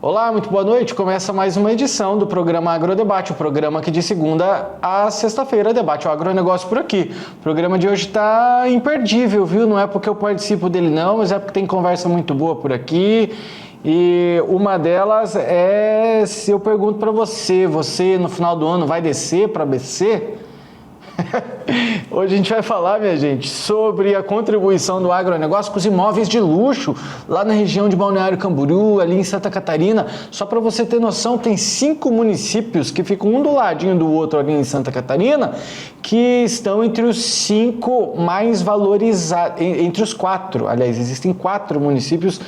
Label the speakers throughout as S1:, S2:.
S1: Olá, muito boa noite. Começa mais uma edição do programa Agrodebate, o programa que de segunda a sexta-feira debate o agronegócio por aqui. O programa de hoje está imperdível, viu? Não é porque eu participo dele não, mas é porque tem conversa muito boa por aqui. E uma delas é se eu pergunto para você no final do ano vai descer para BC? Hoje a gente vai falar, minha gente, sobre a contribuição do agronegócio com os imóveis de luxo lá na região de Balneário Camboriú, ali em Santa Catarina. Só para você ter noção, tem 5 municípios que ficam um do ladinho do outro ali em Santa Catarina, que estão entre os 5 mais valorizados, entre os 4, aliás, existem 4 municípios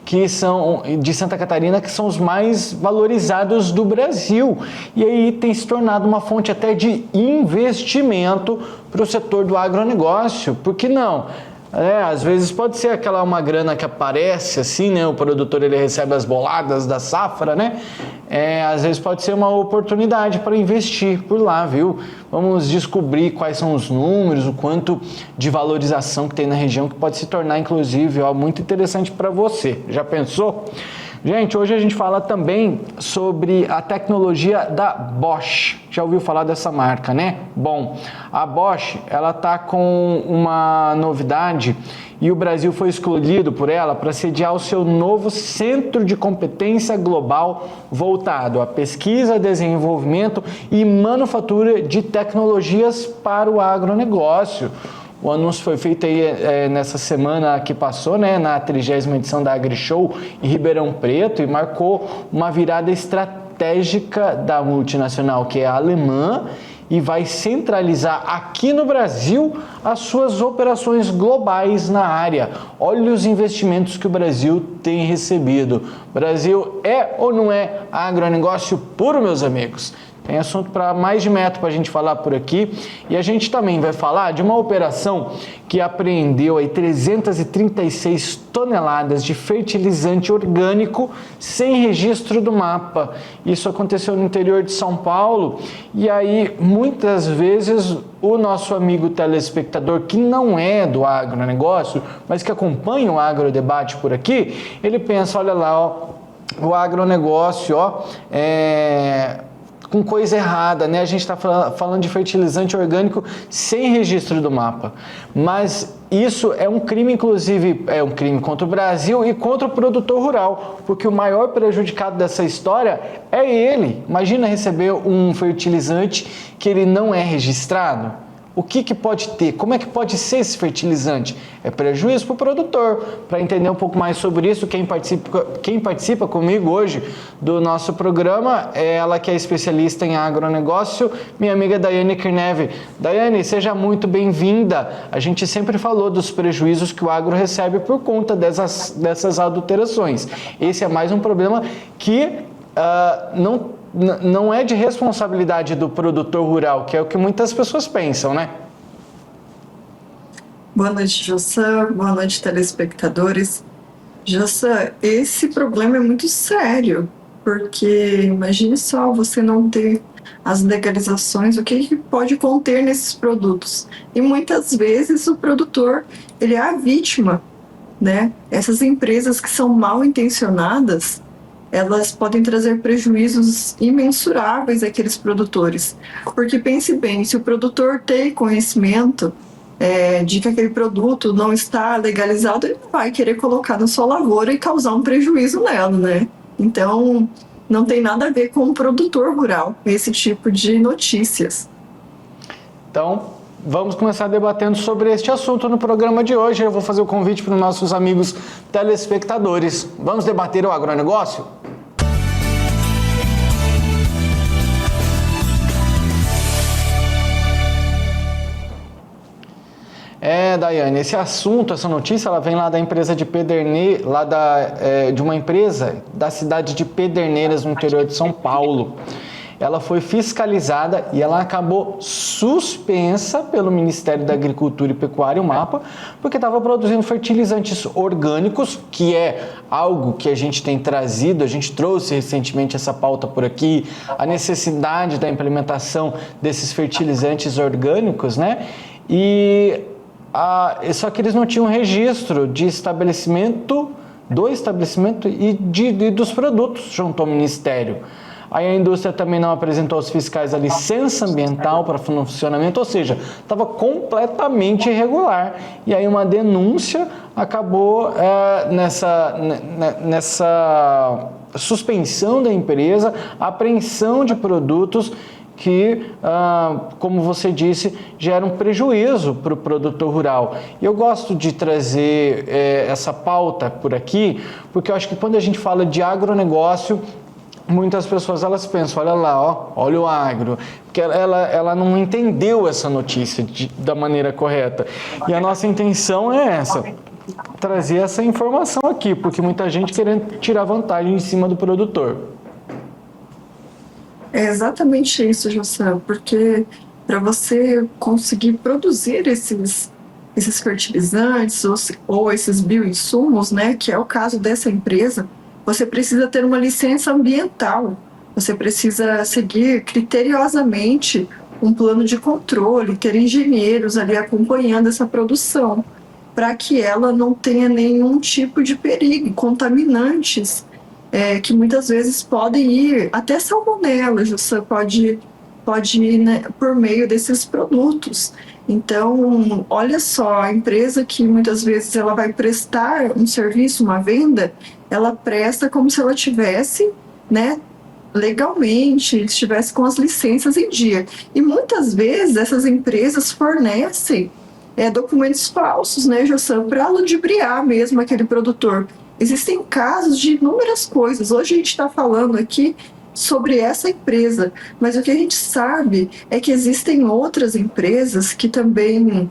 S1: que são de Santa Catarina, que são os mais valorizados do Brasil. E aí tem se tornado uma fonte até de investimento para o setor do agronegócio. Por que não? Às vezes pode ser uma grana que aparece assim, né? O produtor ele recebe as boladas da safra, né? Às vezes pode ser uma oportunidade para investir por lá, viu? Vamos descobrir quais são os números, o quanto de valorização que tem na região, que pode se tornar, inclusive, muito interessante para você. Já pensou? Gente, hoje a gente fala também sobre a tecnologia da Bosch. Já ouviu falar dessa marca, né? Bom, a Bosch, ela tá com uma novidade e o Brasil foi escolhido por ela para sediar o seu novo centro de competência global voltado à pesquisa, desenvolvimento e manufatura de tecnologias para o agronegócio. O anúncio foi feito aí nessa semana que passou, né, na 30ª edição da AgriShow em Ribeirão Preto, e marcou uma virada estratégica da multinacional, que é alemã, e vai centralizar aqui no Brasil as suas operações globais na área. Olha os investimentos que o Brasil tem recebido. O Brasil é ou não é agronegócio puro, meus amigos? Tem assunto para mais de metro para a gente falar por aqui. E a gente também vai falar de uma operação que apreendeu aí 336 toneladas de fertilizante orgânico sem registro do mapa. Isso aconteceu no interior de São Paulo. E aí, muitas vezes, o nosso amigo telespectador, que não é do agronegócio, mas que acompanha o agrodebate por aqui, ele pensa, olha lá, o agronegócio, com coisa errada, né? A gente está falando de fertilizante orgânico sem registro do mapa. Mas isso é um crime, inclusive, é um crime contra o Brasil e contra o produtor rural, porque o maior prejudicado dessa história é ele. Imagina receber um fertilizante que ele não é registrado. O que pode ter? Como é que pode ser esse fertilizante? É prejuízo para o produtor. Para entender um pouco mais sobre isso, quem participa comigo hoje do nosso programa é ela que é especialista em agronegócio, minha amiga Daiane Kirneve. Daiane, seja muito bem-vinda. A gente sempre falou dos prejuízos que o agro recebe por conta dessas adulterações. Esse é mais um problema que não é de responsabilidade do produtor rural, que é o que muitas pessoas pensam, né?
S2: Boa noite, Jossan. Boa noite, telespectadores. Jossan, esse problema é muito sério, porque imagine só você não ter as legalizações, o que pode conter nesses produtos. E muitas vezes o produtor, ele é a vítima, né? Essas empresas que são mal intencionadas, elas podem trazer prejuízos imensuráveis àqueles produtores. Porque pense bem, se o produtor tem conhecimento de que aquele produto não está legalizado, ele vai querer colocar na sua lavoura e causar um prejuízo nela, né? Então, não tem nada a ver com o produtor rural, esse tipo de notícias.
S1: Então, vamos começar debatendo sobre este assunto no programa de hoje. Eu vou fazer o convite para os nossos amigos telespectadores. Vamos debater o agronegócio? Daiane, esse assunto, essa notícia, ela vem lá da empresa de Pederneiras, de uma empresa da cidade de Pederneiras, no interior de São Paulo. Ela foi fiscalizada e ela acabou suspensa pelo Ministério da Agricultura e Pecuária, o MAPA, porque estava produzindo fertilizantes orgânicos, que é algo que a gente tem trazido, a gente trouxe recentemente essa pauta por aqui, a necessidade da implementação desses fertilizantes orgânicos, né? Só que eles não tinham registro de estabelecimento do estabelecimento e dos produtos junto ao Ministério. Aí a indústria também não apresentou aos fiscais a licença ambiental para funcionamento, ou seja, estava completamente irregular. E aí uma denúncia acabou nessa suspensão da empresa, apreensão de produtos que, como você disse, geram prejuízo para o produtor rural. E eu gosto de trazer essa pauta por aqui, porque eu acho que quando a gente fala de agronegócio, muitas pessoas elas pensam, olha lá, ó, olha o agro, porque ela não entendeu essa notícia da maneira correta. E a nossa intenção é essa, trazer essa informação aqui, porque muita gente querendo tirar vantagem em cima do produtor.
S2: É exatamente isso, José, porque para você conseguir produzir esses fertilizantes ou esses bioinsumos, né, que é o caso dessa empresa, você precisa ter uma licença ambiental, você precisa seguir criteriosamente um plano de controle, ter engenheiros ali acompanhando essa produção, para que ela não tenha nenhum tipo de perigo, contaminantes, que muitas vezes podem ir até salmonela, você pode ir, né, por meio desses produtos. Então, olha só, a empresa que muitas vezes ela vai prestar um serviço, uma venda, ela presta como se ela tivesse, né, legalmente, estivesse com as licenças em dia. E muitas vezes essas empresas fornecem documentos falsos, né, Jossan, para ludibriar mesmo aquele produtor. Existem casos de inúmeras coisas. Hoje a gente está falando aqui sobre essa empresa, mas o que a gente sabe é que existem outras empresas que também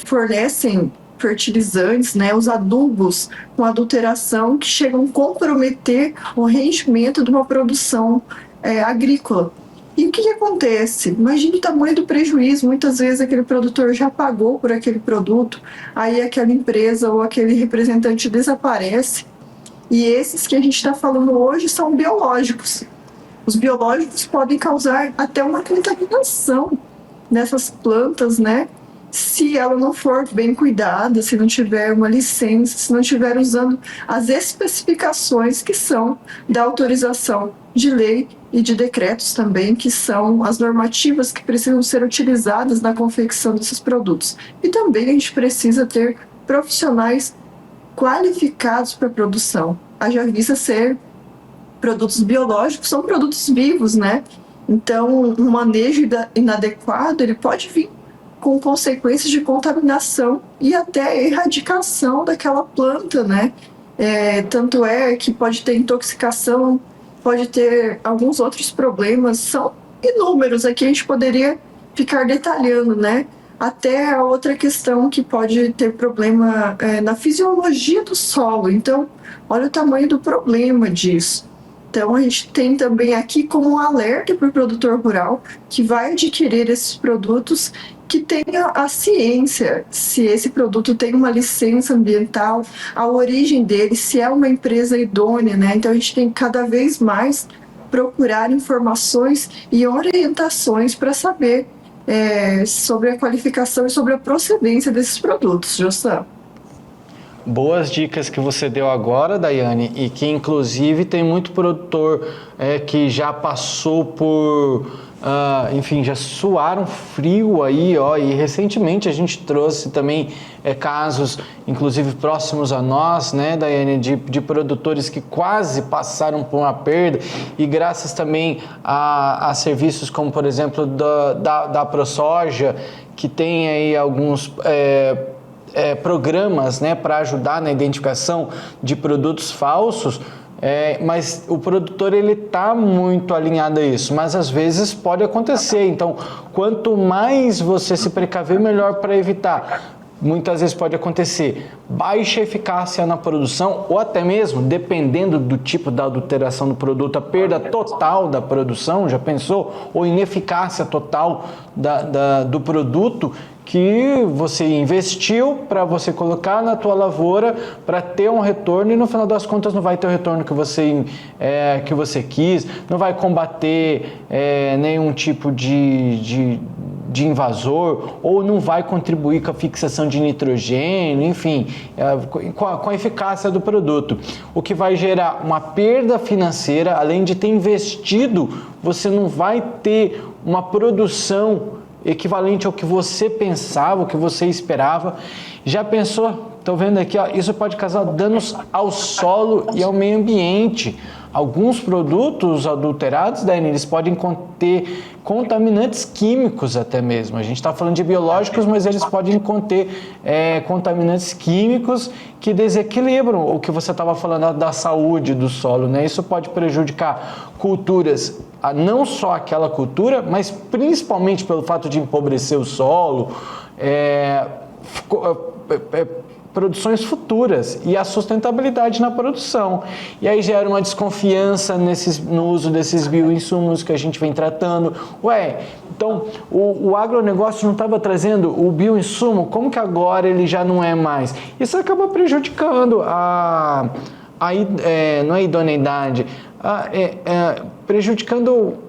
S2: fornecem fertilizantes, né, os adubos com adulteração que chegam a comprometer o rendimento de uma produção agrícola. E o que acontece? Imagine o tamanho do prejuízo. Muitas vezes aquele produtor já pagou por aquele produto, aí aquela empresa ou aquele representante desaparece. E esses que a gente está falando hoje são biológicos. Os biológicos podem causar até uma contaminação nessas plantas, né? Se ela não for bem cuidada, se não tiver uma licença, se não estiver usando as especificações que são da autorização de lei e de decretos também, que são as normativas que precisam ser utilizadas na confecção desses produtos. E também a gente precisa ter profissionais qualificados para a produção. Haja vista ser produtos biológicos, são produtos vivos, né? Então, um manejo inadequado, ele pode vir com consequências de contaminação e até erradicação daquela planta, né? Tanto é que pode ter intoxicação, pode ter alguns outros problemas, são inúmeros, aqui a gente poderia ficar detalhando, né? Até a outra questão que pode ter problema na fisiologia do solo. Então, olha o tamanho do problema disso. Então, a gente tem também aqui como um alerta para o produtor rural que vai adquirir esses produtos, que tenha a ciência se esse produto tem uma licença ambiental, a origem dele, se é uma empresa idônea, né? Então, a gente tem que cada vez mais procurar informações e orientações para saber sobre a qualificação e sobre a procedência desses produtos, Jossan.
S1: Boas dicas que você deu agora, Daiane, e que inclusive tem muito produtor que já passou por, enfim, já suaram frio aí, ó, e recentemente a gente trouxe também casos, inclusive próximos a nós, né, Daiane, de produtores que quase passaram por uma perda e graças também a serviços como, por exemplo, da ProSoja, que tem aí alguns programas, né, para ajudar na identificação de produtos falsos, mas o produtor ele está muito alinhado a isso, mas às vezes pode acontecer. Então, quanto mais você se precaver, melhor para evitar. Muitas vezes pode acontecer baixa eficácia na produção ou até mesmo, dependendo do tipo da adulteração do produto, a perda total da produção, já pensou? Ou ineficácia total do produto que você investiu para você colocar na tua lavoura para ter um retorno e no final das contas não vai ter o retorno que você quis, não vai combater nenhum tipo de de invasor ou não vai contribuir com a fixação de nitrogênio, enfim, com a eficácia do produto. O que vai gerar uma perda financeira, além de ter investido, você não vai ter uma produção equivalente ao que você pensava, o que você esperava. Já pensou? Estou vendo aqui, ó, isso pode causar danos ao solo e ao meio ambiente. Alguns produtos adulterados, Daiane, eles podem conter contaminantes químicos até mesmo. A gente está falando de biológicos, mas eles podem conter contaminantes químicos que desequilibram o que você estava falando da saúde do solo, né? Isso pode prejudicar culturas, não só aquela cultura, mas principalmente pelo fato de empobrecer o solo, produções futuras e a sustentabilidade na produção. E aí gera uma desconfiança no uso desses bioinsumos que a gente vem tratando. Então o agronegócio não estava trazendo o bioinsumo, como que agora ele já não é mais? Isso acaba prejudicando não é idoneidade, prejudicando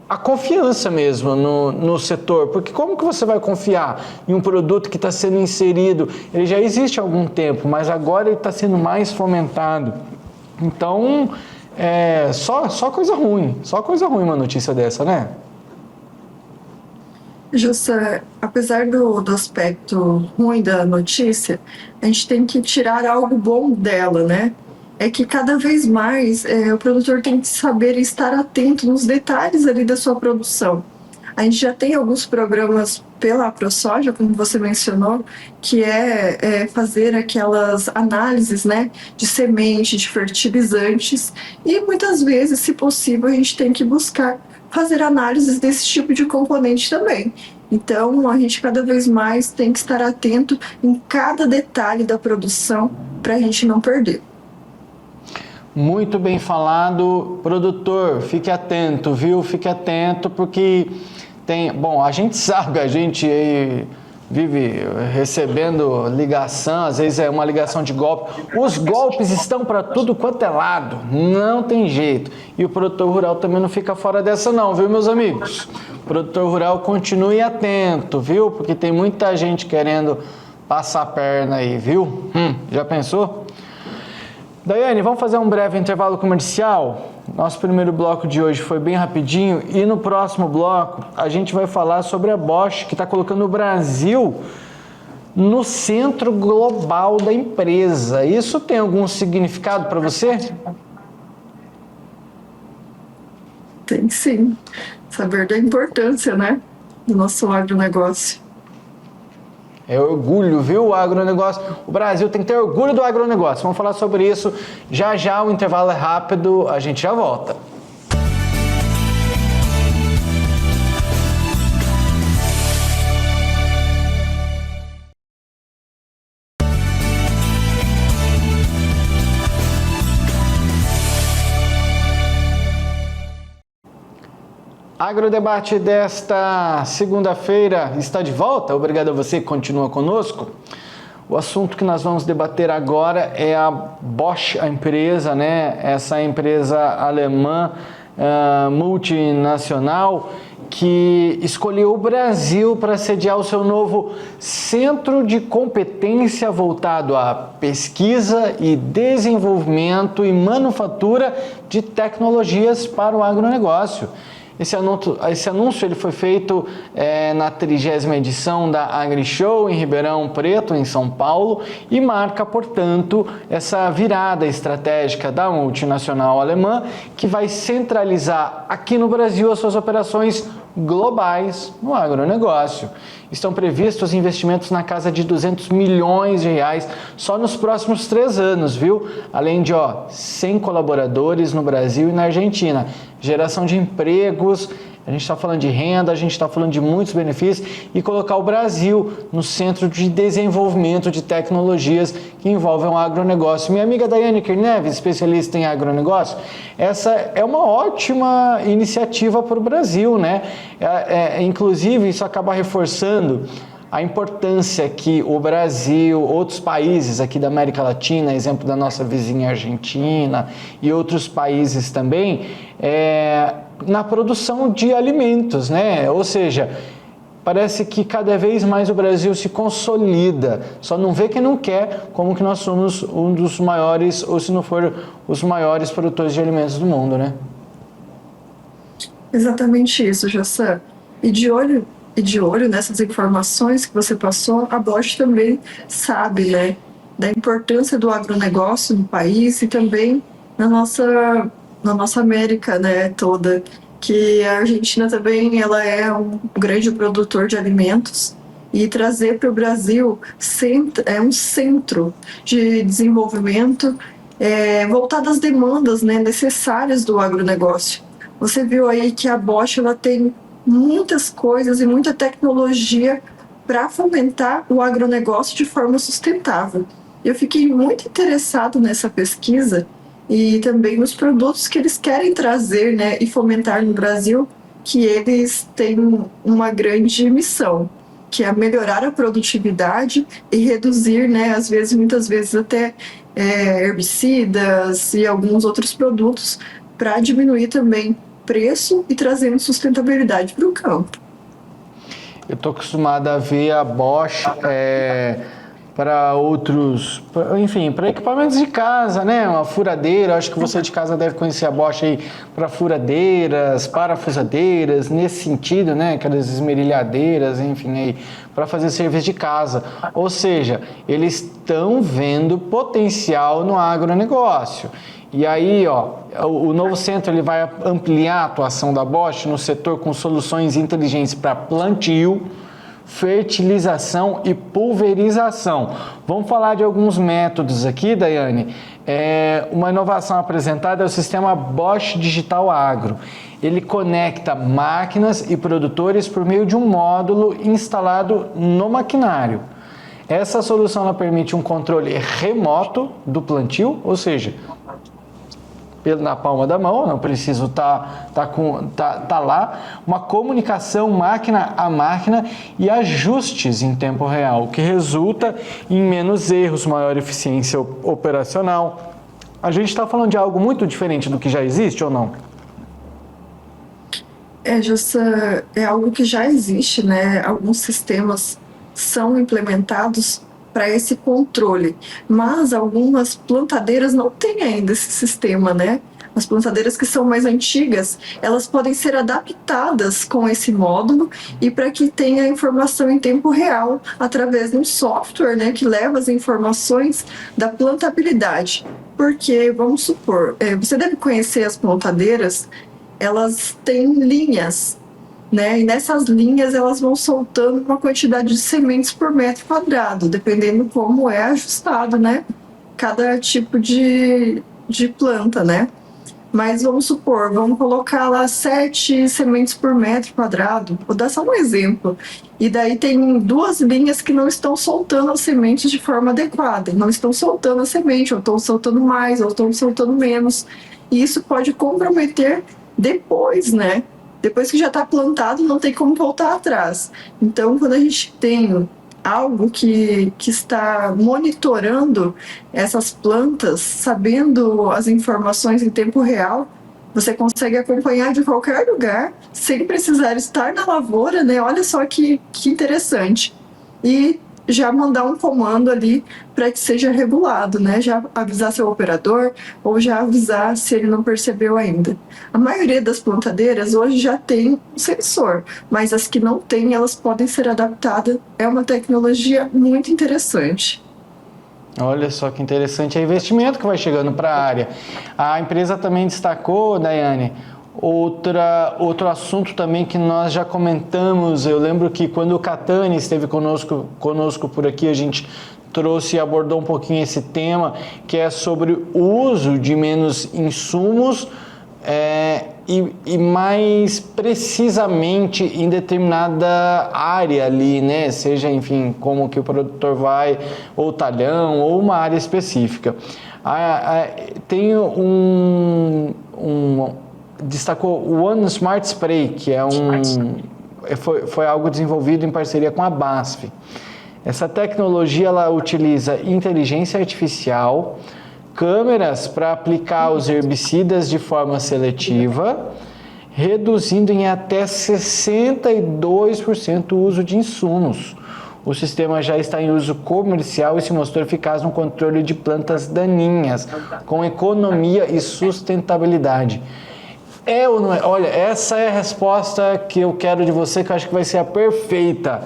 S1: a confiança mesmo no setor, porque como que você vai confiar em um produto que está sendo inserido? Ele já existe há algum tempo, mas agora ele está sendo mais fomentado. Então, só coisa ruim uma notícia dessa, né?
S2: Justa, apesar do aspecto ruim da notícia, a gente tem que tirar algo bom dela, né? É que cada vez mais o produtor tem que saber estar atento nos detalhes ali da sua produção. A gente já tem alguns programas pela AproSoja, como você mencionou, que fazer aquelas análises, né, de semente, de fertilizantes, e muitas vezes, se possível, a gente tem que buscar fazer análises desse tipo de componente também. Então, a gente cada vez mais tem que estar atento em cada detalhe da produção para a gente não perder.
S1: Muito bem falado, produtor, fique atento, viu? Fique atento, porque a gente sabe, a gente aí vive recebendo ligação, às vezes é uma ligação de golpe. Os golpes estão para tudo quanto é lado, não tem jeito. E o produtor rural também não fica fora dessa não, viu, meus amigos? O produtor rural continue atento, viu? Porque tem muita gente querendo passar a perna aí, viu? Já pensou? Daiane, vamos fazer um breve intervalo comercial? Nosso primeiro bloco de hoje foi bem rapidinho e no próximo bloco a gente vai falar sobre a Bosch, que está colocando o Brasil no centro global da empresa. Isso tem algum significado para você?
S2: Tem sim. Saber da importância, né, do nosso agronegócio.
S1: É orgulho, viu, o agronegócio. O Brasil tem que ter orgulho do agronegócio. Vamos falar sobre isso já já, o intervalo é rápido, a gente já volta. Agrodebate desta segunda-feira está de volta. Obrigado a você que continua conosco. O assunto que nós vamos debater agora é a Bosch, a empresa, né? Essa empresa alemã multinacional que escolheu o Brasil para sediar o seu novo centro de competência voltado à pesquisa e desenvolvimento e manufatura de tecnologias para o agronegócio. Esse anúncio ele foi feito na 30ª edição da AgriShow em Ribeirão Preto, em São Paulo, e marca, portanto, essa virada estratégica da multinacional alemã que vai centralizar aqui no Brasil as suas operações globais no agronegócio. Estão previstos investimentos na casa de 200 milhões de reais só nos próximos 3 anos, viu? Além de 100 colaboradores no Brasil e na Argentina. Geração de empregos, a gente está falando de renda, a gente está falando de muitos benefícios e colocar o Brasil no centro de desenvolvimento de tecnologias que envolvem o agronegócio. Minha amiga Daiane Neves, especialista em agronegócio, essa é uma ótima iniciativa para o Brasil, né? Inclusive, isso acaba reforçando a importância que o Brasil, outros países aqui da América Latina, exemplo da nossa vizinha Argentina e outros países também, na produção de alimentos, né? Ou seja, parece que cada vez mais o Brasil se consolida. Só não vê quem não quer, como que nós somos um dos maiores, ou se não for os maiores produtores de alimentos do mundo, né?
S2: Exatamente isso, Jassan. E de olho nessas informações que você passou, a Bosch também sabe, né, da importância do agronegócio no país e também na nossa América, né, toda, que a Argentina também ela é um grande produtor de alimentos e trazer para o Brasil é um centro de desenvolvimento voltado às demandas, né, necessárias do agronegócio. Você viu aí que a Bosch ela tem muitas coisas e muita tecnologia para fomentar o agronegócio de forma sustentável. Eu fiquei muito interessado nessa pesquisa e também nos produtos que eles querem trazer, né, e fomentar no Brasil, que eles têm uma grande missão, que é melhorar a produtividade e reduzir, né, muitas vezes até herbicidas e alguns outros produtos para diminuir também preço e trazendo sustentabilidade para o campo.
S1: Eu estou acostumada a ver a Bosch para outros, enfim, para equipamentos de casa, né? Uma furadeira, acho que você de casa deve conhecer a Bosch aí para furadeiras, parafusadeiras, nesse sentido, né? Aquelas esmerilhadeiras, enfim, aí para fazer serviço de casa. Ou seja, eles estão vendo potencial no agronegócio. E aí, ó, o novo centro ele vai ampliar a atuação da Bosch no setor com soluções inteligentes para plantio, fertilização e pulverização. Vamos falar de alguns métodos aqui, Daiane. Uma inovação apresentada é o sistema Bosch Digital Agro. Ele conecta máquinas e produtores por meio de um módulo instalado no maquinário. Essa solução ela permite um controle remoto do plantio, ou seja, na palma da mão, não preciso tá lá, uma comunicação máquina a máquina e ajustes em tempo real, o que resulta em menos erros, maior eficiência operacional. A gente está falando de algo muito diferente do que já existe ou não?
S2: É algo que já existe, né? Alguns sistemas são implementados para esse controle, mas algumas plantadeiras não têm ainda esse sistema, né? As plantadeiras que são mais antigas, elas podem ser adaptadas com esse módulo e para que tenha informação em tempo real através de um software, né, que leva as informações da plantabilidade. Porque, vamos supor, você deve conhecer as plantadeiras, elas têm linhas, né? E nessas linhas elas vão soltando uma quantidade de sementes por metro quadrado, dependendo como é ajustado, né? Cada tipo de planta, né? Mas vamos supor, vamos colocar lá 7 sementes por metro quadrado. Vou dar só um exemplo. E daí tem 2 linhas que não estão soltando as sementes de forma adequada. Não estão soltando a semente, ou estão soltando mais, ou estão soltando menos. E isso pode comprometer depois, né? Depois que já está plantado, não tem como voltar atrás. Então, quando a gente tem algo que está monitorando essas plantas, sabendo as informações em tempo real, você consegue acompanhar de qualquer lugar, sem precisar estar na lavoura, né? Olha só que interessante. E já mandar um comando ali para que seja regulado, né? Já avisar seu operador ou já avisar se ele não percebeu ainda. A maioria das plantadeiras hoje já tem um sensor, mas as que não têm, elas podem ser adaptadas. É uma tecnologia muito interessante.
S1: Olha só que interessante, é investimento que vai chegando para a área. A empresa também destacou, Daiane, outro assunto também que nós já comentamos. Eu lembro que quando o Catani esteve conosco por aqui, a gente trouxe e abordou um pouquinho esse tema, que é sobre o uso de menos insumos e mais precisamente em determinada área ali, né? Seja, enfim, como que o produtor vai, ou talhão, ou uma área específica. Tem destacou o One Smart Spray, que foi algo desenvolvido em parceria com a BASF. Essa tecnologia ela utiliza inteligência artificial, câmeras para aplicar os herbicidas de forma seletiva reduzindo em até 62% o uso de insumos. O sistema já está em uso comercial e se mostrou eficaz no controle de plantas daninhas, com economia e sustentabilidade. É ou não é? Olha, essa é a resposta que eu quero de você, que eu acho que vai ser a perfeita.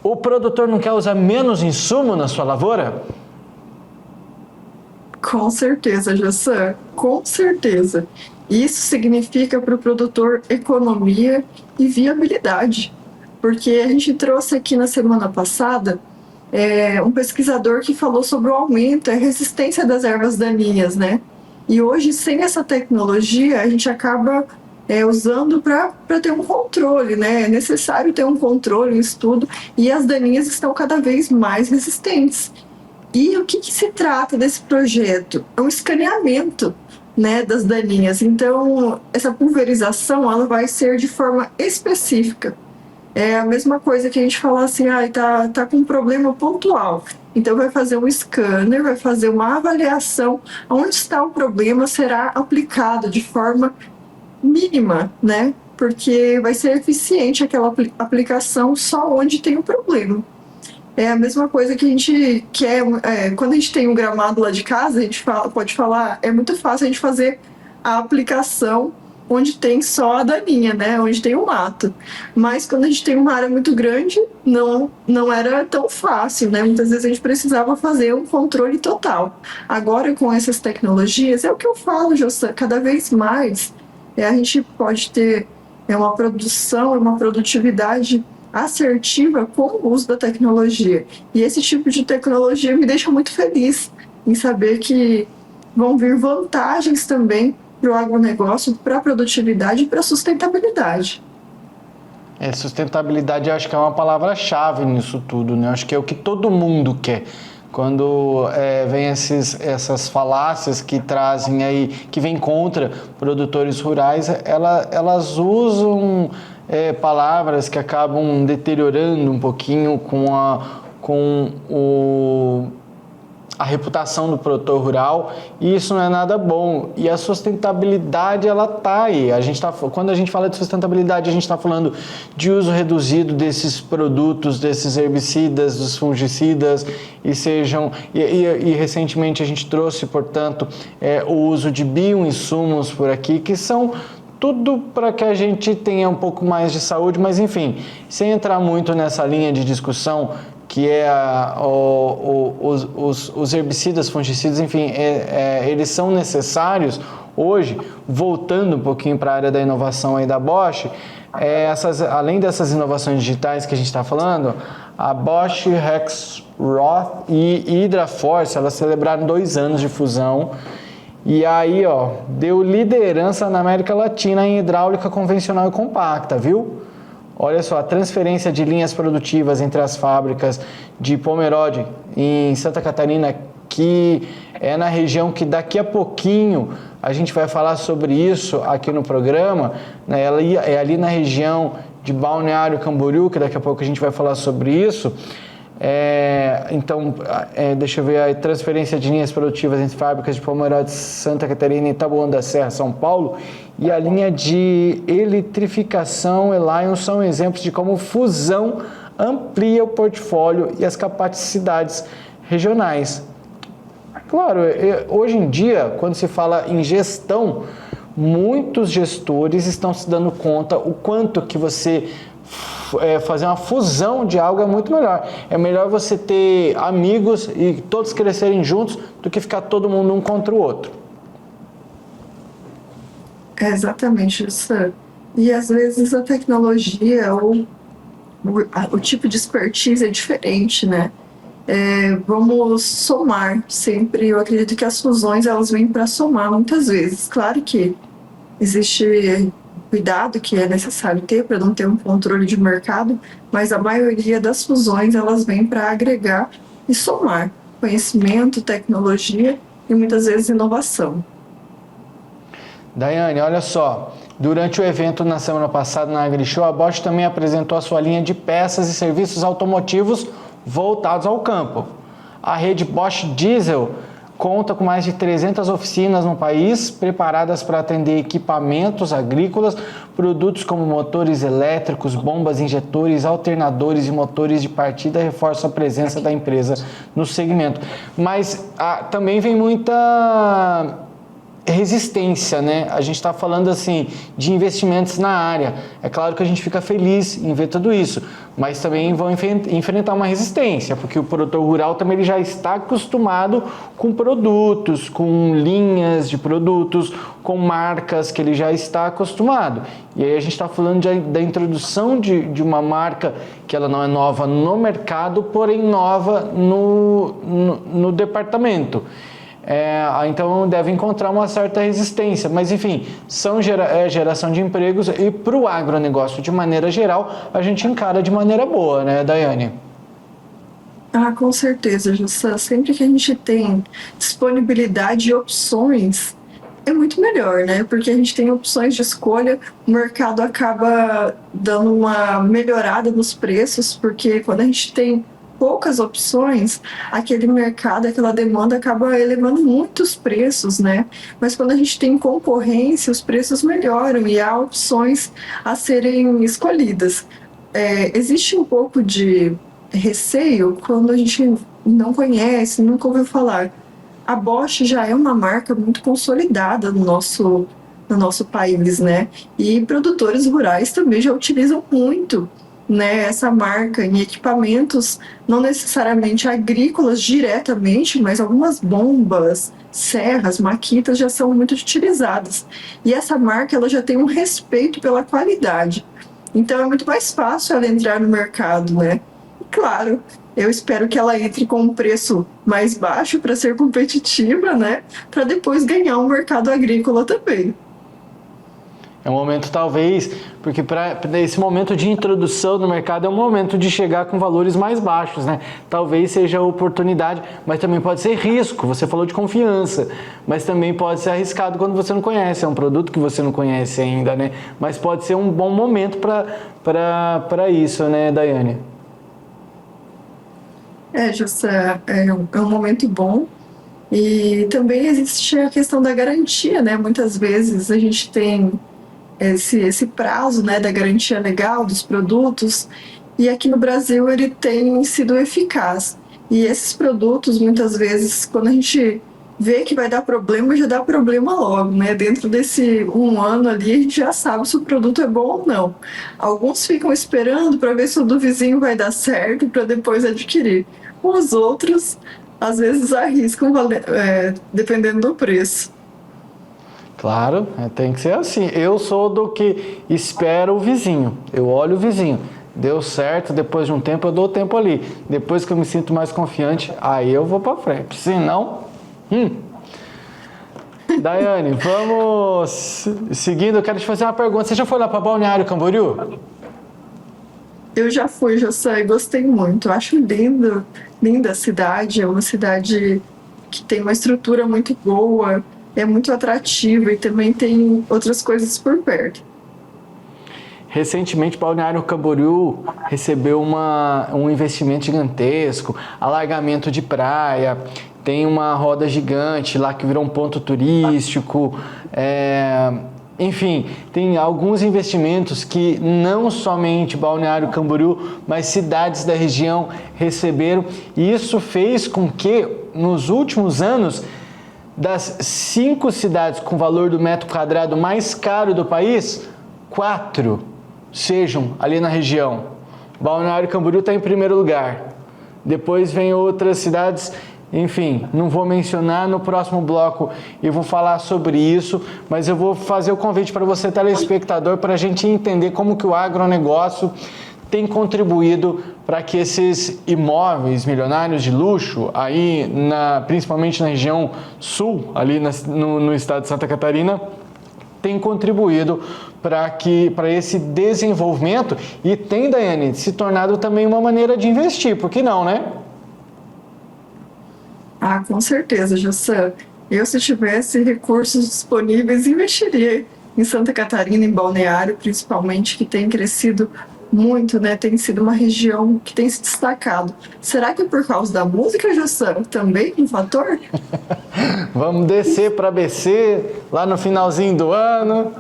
S1: O produtor não quer usar menos insumo na sua lavoura?
S2: Com certeza, Jassan, com certeza. Isso significa para o produtor economia e viabilidade, porque a gente trouxe aqui na semana passada um pesquisador que falou sobre o aumento e a resistência das ervas daninhas, né? E hoje, sem essa tecnologia, a gente acaba usando para ter um controle, né? É necessário ter um controle, um estudo, e as daninhas estão cada vez mais resistentes. E o que se trata desse projeto? É um escaneamento, né, das daninhas. Então, essa pulverização ela vai ser de forma específica. É a mesma coisa que a gente falar assim, tá com um problema pontual. Então, vai fazer um scanner, vai fazer uma avaliação. Onde está o problema será aplicado de forma mínima, né? Porque vai ser eficiente aquela aplicação só onde tem o problema. É a mesma coisa que a gente quer, quando a gente tem um gramado lá de casa, a gente pode falar, é muito fácil a gente fazer a aplicação onde tem só a daninha, né? Onde tem o mato. Mas quando a gente tem uma área muito grande, não era tão fácil, né? Muitas vezes a gente precisava fazer um controle total. Agora, com essas tecnologias, é o que eu falo, Jossa, cada vez mais a gente pode ter uma produção, uma produtividade assertiva com o uso da tecnologia. E esse tipo de tecnologia me deixa muito feliz em saber que vão vir vantagens também para o agronegócio, para a produtividade e para a sustentabilidade.
S1: Sustentabilidade eu acho que é uma palavra-chave nisso tudo, né? Eu acho que é o que todo mundo quer. Quando vem essas falácias que trazem aí, que vem contra produtores rurais, elas usam palavras que acabam deteriorando um pouquinho com a reputação do produtor rural, e isso não é nada bom. E a sustentabilidade, ela tá aí. Quando a gente fala de sustentabilidade, a gente está falando de uso reduzido desses produtos, desses herbicidas, dos fungicidas, e recentemente a gente trouxe, portanto, o uso de bioinsumos por aqui, que são tudo para que a gente tenha um pouco mais de saúde, mas enfim, sem entrar muito nessa linha de discussão, que os herbicidas, fungicidas, enfim, eles são necessários hoje. Voltando um pouquinho para a área da inovação aí da Bosch, além dessas inovações digitais que a gente está falando, a Bosch, Rexroth e Hidraforce, elas celebraram 2 anos de fusão, e aí deu liderança na América Latina em hidráulica convencional e compacta, viu? Olha só, a transferência de linhas produtivas entre as fábricas de Pomerode em Santa Catarina, que é na região que daqui a pouquinho a gente vai falar sobre isso aqui no programa, né? Ela é ali na região de Balneário Camboriú, que daqui a pouco a gente vai falar sobre isso. Então, deixa eu ver, a transferência de linhas produtivas entre fábricas de Pomerode, Santa Catarina e Taboão da Serra, São Paulo, e a linha de eletrificação Elion são exemplos de como fusão amplia o portfólio e as capacidades regionais. Claro, hoje em dia, quando se fala em gestão, muitos gestores estão se dando conta o quanto que você fazer uma fusão de algo é muito melhor. É melhor você ter amigos e todos crescerem juntos do que ficar todo mundo um contra o outro.
S2: Exatamente isso. E às vezes a tecnologia ou o tipo de expertise é diferente, né? Vamos somar sempre. Eu acredito que as fusões elas vêm para somar muitas vezes. Claro que existe cuidado que é necessário ter para não ter um controle de mercado, mas a maioria das fusões elas vêm para agregar e somar conhecimento, tecnologia e muitas vezes inovação.
S1: Daiane, olha só, durante o evento na semana passada na AgriShow, a Bosch também apresentou a sua linha de peças e serviços automotivos voltados ao campo. A rede Bosch Diesel conta com mais de 300 oficinas no país, preparadas para atender equipamentos agrícolas, produtos como motores elétricos, bombas, injetores, alternadores e motores de partida reforçam a presença da empresa no segmento. Mas também vem muita resistência, né? A gente está falando assim de investimentos na área. É claro que a gente fica feliz em ver tudo isso, mas também vão enfrentar uma resistência, porque o produtor rural também ele já está acostumado com produtos, com linhas de produtos, com marcas que ele já está acostumado. E aí a gente está falando da introdução de uma marca que ela não é nova no mercado, porém nova no departamento. Então deve encontrar uma certa resistência, mas enfim, são geração de empregos e para o agronegócio de maneira geral a gente encara de maneira boa, né, Daiane?
S2: Com certeza, Jussa. Sempre que a gente tem disponibilidade de opções, é muito melhor, né? Porque a gente tem opções de escolha, o mercado acaba dando uma melhorada nos preços, porque quando a gente tem poucas opções, aquele mercado, aquela demanda acaba elevando muito os preços, né? Mas quando a gente tem concorrência, os preços melhoram e há opções a serem escolhidas. Existe um pouco de receio quando a gente não conhece, nunca ouviu falar. A Bosch já é uma marca muito consolidada no nosso país, né? E produtores rurais também já utilizam muito, né, essa marca em equipamentos, não necessariamente agrícolas diretamente, mas algumas bombas, serras, maquitas já são muito utilizadas. E essa marca ela já tem um respeito pela qualidade. Então é muito mais fácil ela entrar no mercado, né? E, claro, eu espero que ela entre com um preço mais baixo para ser competitiva, né? Para depois ganhar um mercado agrícola também.
S1: É um momento talvez, porque para esse momento de introdução no mercado é um momento de chegar com valores mais baixos, né? Talvez seja oportunidade, mas também pode ser risco. Você falou de confiança, mas também pode ser arriscado quando você não conhece. É um produto que você não conhece ainda, né? Mas pode ser um bom momento para isso, né, Daiane?
S2: Jussa, é um momento bom. E também existe a questão da garantia, né? Muitas vezes a gente tem esse prazo, né, da garantia legal dos produtos, e aqui no Brasil ele tem sido eficaz. E esses produtos, muitas vezes, quando a gente vê que vai dar problema, já dá problema logo, né? Dentro desse um ano ali, a gente já sabe se o produto é bom ou não. Alguns ficam esperando para ver se o do vizinho vai dar certo, para depois adquirir. Os outros, às vezes, arriscam, dependendo do preço.
S1: Claro, tem que ser assim. Eu sou do que espera o vizinho. Eu olho o vizinho. Deu certo, depois de um tempo eu dou tempo ali. Depois que eu me sinto mais confiante, aí eu vou para frente. Se não, Daiane, vamos seguindo. Eu quero te fazer uma pergunta. Você já foi lá para Balneário Camboriú?
S2: Eu já fui, e gostei muito. Eu acho linda a cidade. É uma cidade que tem uma estrutura muito boa, é muito atrativa e também tem outras coisas por perto.
S1: Recentemente, Balneário Camboriú recebeu um investimento gigantesco, alargamento de praia, tem uma roda gigante lá que virou um ponto turístico, enfim, tem alguns investimentos que não somente Balneário Camboriú, mas cidades da região receberam, e isso fez com que, nos últimos anos, das 5 cidades com valor do metro quadrado mais caro do país, 4 sejam ali na região. Balneário Camboriú está em primeiro lugar. Depois vem outras cidades, enfim, não vou mencionar, no próximo bloco eu vou falar sobre isso, mas eu vou fazer o convite para você, telespectador, para a gente entender como que o agronegócio tem contribuído para que esses imóveis milionários de luxo, aí principalmente na região sul, ali no estado de Santa Catarina, tem contribuído para esse desenvolvimento e tem, Daiane, se tornado também uma maneira de investir, por que não, né?
S2: Com certeza, Jussan. Eu, se tivesse recursos disponíveis, investiria em Santa Catarina, em Balneário, principalmente, que tem crescido muito, né? Tem sido uma região que tem se destacado. Será que é por causa da música, Jossan? Também um fator?
S1: Vamos descer para BC lá no finalzinho do ano.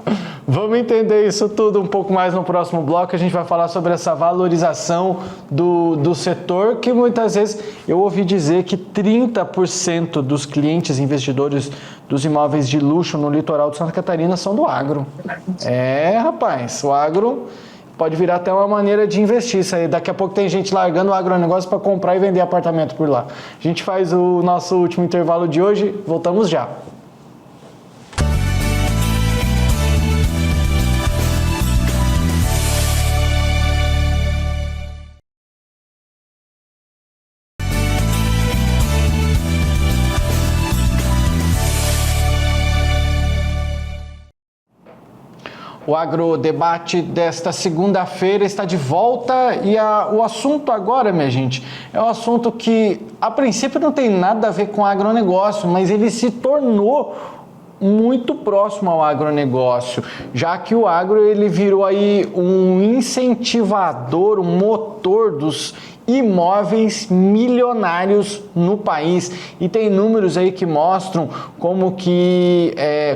S1: Vamos entender isso tudo um pouco mais no próximo bloco. A gente vai falar sobre essa valorização do setor, que muitas vezes eu ouvi dizer que 30% dos clientes investidores dos imóveis de luxo no litoral de Santa Catarina são do agro. É, rapaz, o agro pode virar até uma maneira de investir. Isso aí, daqui a pouco tem gente largando o agronegócio para comprar e vender apartamento por lá. A gente faz o nosso último intervalo de hoje, voltamos já. O Agrodebate desta segunda-feira está de volta e o assunto agora, minha gente, é um assunto que a princípio não tem nada a ver com agronegócio, mas ele se tornou muito próximo ao agronegócio, já que o agro ele virou aí um incentivador, um motor dos imóveis milionários no país, e tem números aí que mostram como que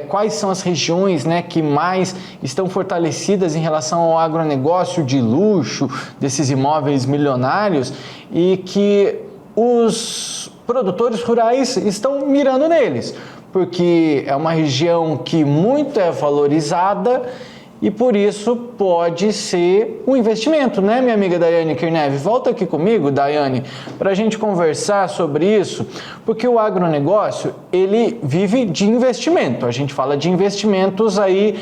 S1: quais são as regiões, né, que mais estão fortalecidas em relação ao agronegócio de luxo desses imóveis milionários, e que os produtores rurais estão mirando neles, porque é uma região que muito é valorizada e por isso pode ser um investimento, né, minha amiga Daiane Kirnev? Volta aqui comigo, Daiane, para a gente conversar sobre isso, porque o agronegócio, ele vive de investimento. A gente fala de investimentos aí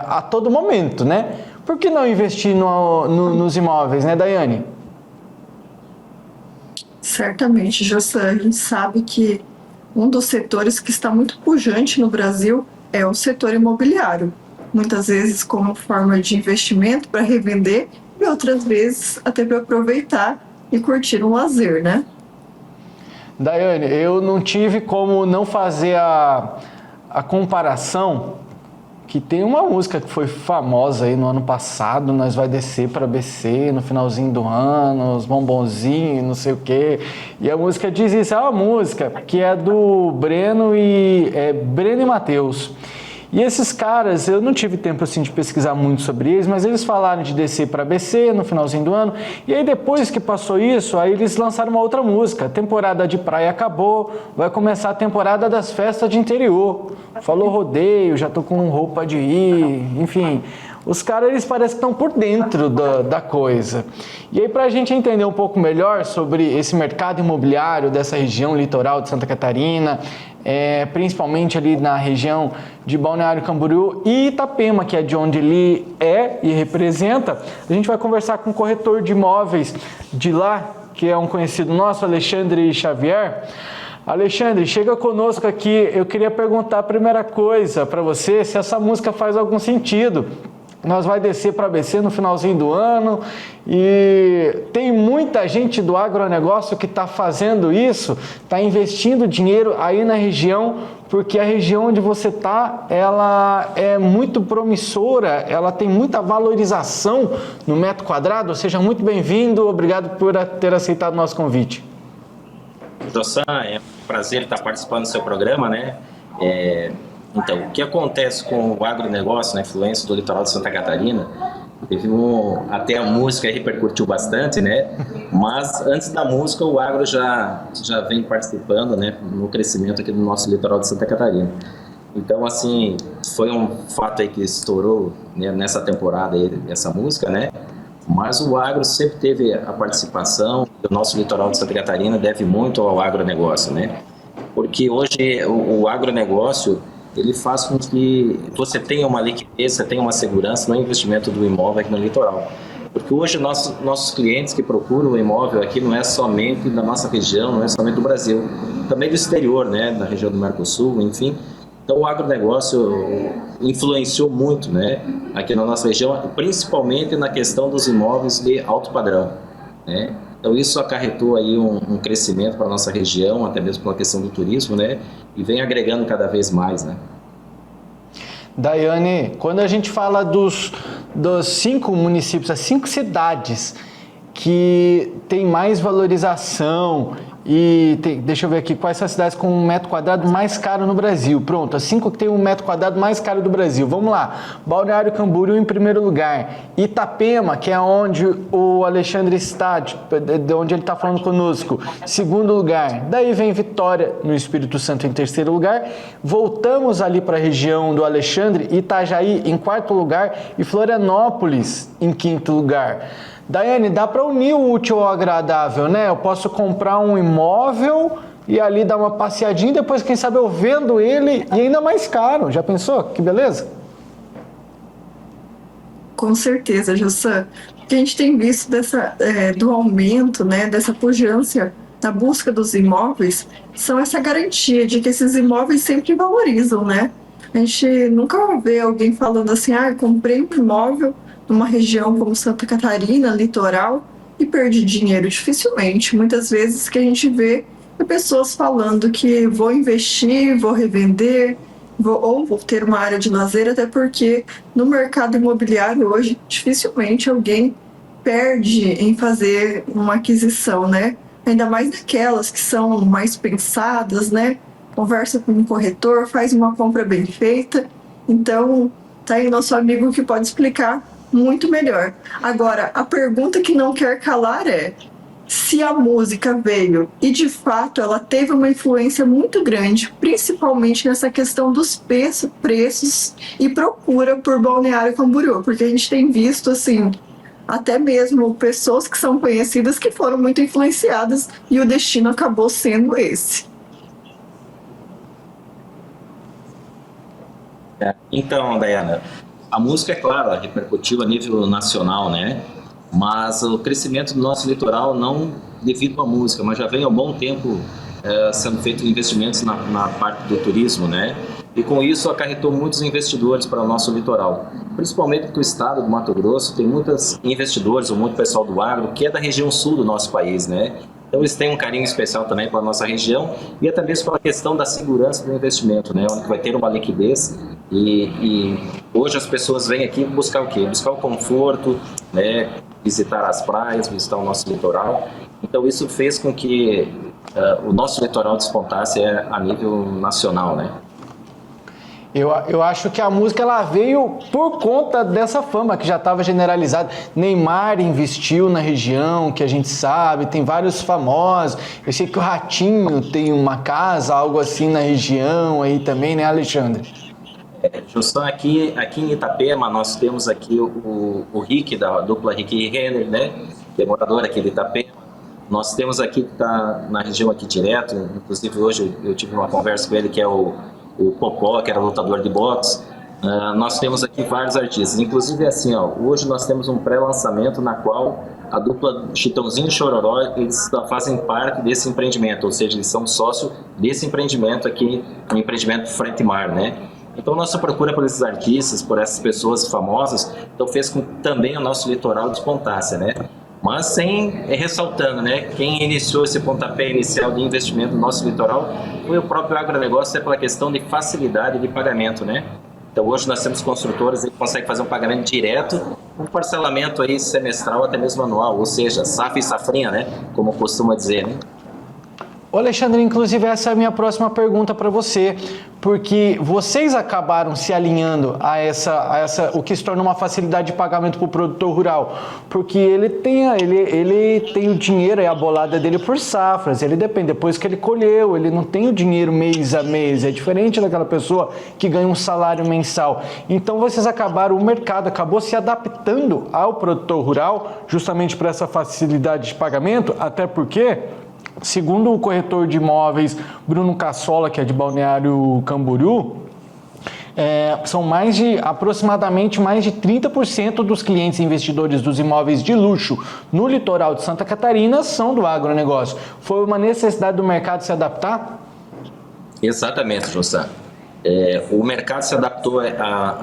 S1: a todo momento, né? Por que não investir nos imóveis, né, Daiane?
S2: Certamente, Jossan. A gente sabe que um dos setores que está muito pujante no Brasil é o setor imobiliário. Muitas vezes como forma de investimento para revender e outras vezes até para aproveitar e curtir um lazer, né?
S1: Daiane, eu não tive como não fazer a comparação, que tem uma música que foi famosa aí no ano passado, nós vai descer para BC no finalzinho do ano, os bombonzinhos, não sei o quê. E a música diz isso, é uma música que é do Breno e Matheus. E esses caras, eu não tive tempo assim de pesquisar muito sobre eles, mas eles falaram de descer para BC no finalzinho do ano, e aí depois que passou isso, aí eles lançaram uma outra música, a temporada de praia acabou, vai começar a temporada das festas de interior. Falou rodeio, já tô com roupa de ir, enfim. Os caras, eles parecem que estão por dentro da coisa. E aí, para a gente entender um pouco melhor sobre esse mercado imobiliário dessa região litoral de Santa Catarina, principalmente ali na região de Balneário Camboriú e Itapema, que é de onde ele é e representa, a gente vai conversar com o corretor de imóveis de lá, que é um conhecido nosso, Alexandre Xavier. Alexandre, chega conosco aqui. Eu queria perguntar a primeira coisa para você, se essa música faz algum sentido. Nós vai descer para BC no finalzinho do ano e tem muita gente do agronegócio que está fazendo isso, está investindo dinheiro aí na região, porque a região onde você está, ela é muito promissora, ela tem muita valorização no metro quadrado. Seja muito bem-vindo, obrigado por ter aceitado o nosso convite.
S3: Jossan, é um prazer estar participando do seu programa, né? Então, o que acontece com o agronegócio, na influência do litoral de Santa Catarina, até a música repercutiu bastante, né? Mas antes da música, o agro já vem participando, né, no crescimento aqui do nosso litoral de Santa Catarina. Então, assim, foi um fato aí que estourou, né, nessa temporada aí, essa música, né? Mas o agro sempre teve a participação, o nosso litoral de Santa Catarina deve muito ao agronegócio, né? Porque hoje o agronegócio, ele faz com que você tenha uma liquidez, você tenha uma segurança no investimento do imóvel aqui no litoral. Porque hoje nossos clientes que procuram o imóvel aqui não é somente da nossa região, não é somente do Brasil, também do exterior, né, da região do Mercosul, enfim. Então o agronegócio influenciou muito, né, aqui na nossa região, principalmente na questão dos imóveis de alto padrão, né. Então isso acarretou aí um crescimento para a nossa região, até mesmo pela questão do turismo, né? E vem agregando cada vez mais, né?
S1: Daiane, quando a gente fala dos 5 municípios, as 5 cidades que tem mais valorização e deixa eu ver aqui, quais são as cidades com um metro quadrado mais caro no Brasil. Pronto, as 5 que tem um metro quadrado mais caro do Brasil. Vamos lá. Balneário Camboriú em primeiro lugar. Itapema, que é onde o Alexandre está, de onde ele está falando conosco, segundo lugar. Daí vem Vitória, no Espírito Santo, em terceiro lugar. Voltamos ali para a região do Alexandre, Itajaí em quarto lugar e Florianópolis em quinto lugar. Daiane, dá para unir o útil ao agradável, né? Eu posso comprar um imóvel e ali dar uma passeadinha, depois, quem sabe, eu vendo ele e ainda mais caro. Já pensou? Que beleza?
S2: Com certeza, Jussan. O que a gente tem visto do aumento, né, dessa pujança na busca dos imóveis, são essa garantia de que esses imóveis sempre valorizam, né? A gente nunca vê alguém falando assim, comprei um imóvel numa região como Santa Catarina, litoral, e perdi dinheiro. Dificilmente. Muitas vezes que a gente vê é pessoas falando que vou investir, vou revender, ou vou ter uma área de lazer, até porque no mercado imobiliário hoje dificilmente alguém perde em fazer uma aquisição, né? Ainda mais daquelas que são mais pensadas, né? Conversa com um corretor, faz uma compra bem feita. Então, tá aí nosso amigo que pode explicar muito melhor. Agora, a pergunta que não quer calar é: se a música veio e de fato ela teve uma influência muito grande, principalmente nessa questão dos preços e procura por Balneário Camboriú, porque a gente tem visto assim, até mesmo pessoas que são conhecidas que foram muito influenciadas e o destino acabou sendo esse.
S3: Então, Dayana, a música, é claro, ela repercutiu a nível nacional, né? Mas o crescimento do nosso litoral não devido à música, mas já vem há um bom tempo sendo feitos investimentos na parte do turismo, né? E com isso acarretou muitos investidores para o nosso litoral, principalmente porque o estado do Mato Grosso tem muitos investidores, ou muito pessoal do agro, que é da região sul do nosso país, né? Então eles têm um carinho especial também pela nossa região e até mesmo pela questão da segurança do investimento, né? Onde vai ter uma liquidez e hoje as pessoas vêm aqui buscar o quê? Buscar o conforto, né? Visitar as praias, visitar o nosso litoral. Então isso fez com que o nosso litoral despontasse a nível nacional, né?
S1: Eu acho que a música ela veio por conta dessa fama que já estava generalizada. Neymar investiu na região, que a gente sabe, tem vários famosos. Eu sei que o Ratinho tem uma casa, algo assim na região aí também, né, Alexandre?
S3: Jussan, aqui em Itapema nós temos aqui o Rick, da dupla Rick e Renner, né, que é morador aqui de Itapema. Nós temos aqui, que está na região aqui direto, inclusive hoje eu tive uma conversa com ele, que é o Popó, que era lutador de boxe. Nós temos aqui vários artistas, inclusive assim, hoje nós temos um pré-lançamento na qual a dupla Chitãozinho e Chororó, eles fazem parte desse empreendimento, ou seja, eles são sócios desse empreendimento aqui, o empreendimento Frente Mar, né? Então nossa procura por esses artistas, por essas pessoas famosas, então fez com que também o nosso litoral despontasse, né? Mas ressaltando, né, quem iniciou esse pontapé inicial de investimento no nosso litoral foi o próprio agronegócio, pela questão de facilidade de pagamento, né? Então hoje nós temos construtores que conseguem fazer um pagamento direto, um parcelamento aí semestral, até mesmo anual, ou seja, safra e safrinha, né, como costuma dizer, né?
S1: Ô Alexandre, inclusive essa é a minha próxima pergunta para você, porque vocês acabaram se alinhando a essa o que se torna uma facilidade de pagamento para o produtor rural, porque ele tem o dinheiro e a bolada dele por safras, ele depende, depois que ele colheu, ele não tem o dinheiro mês a mês, é diferente daquela pessoa que ganha um salário mensal. Então o mercado acabou se adaptando ao produtor rural justamente para essa facilidade de pagamento, até porque, segundo o corretor de imóveis Bruno Cassola, que é de Balneário Camboriú, são aproximadamente mais de 30% dos clientes e investidores dos imóveis de luxo no litoral de Santa Catarina são do agronegócio. Foi uma necessidade do mercado se adaptar?
S3: Exatamente, Jussan. O mercado se adaptou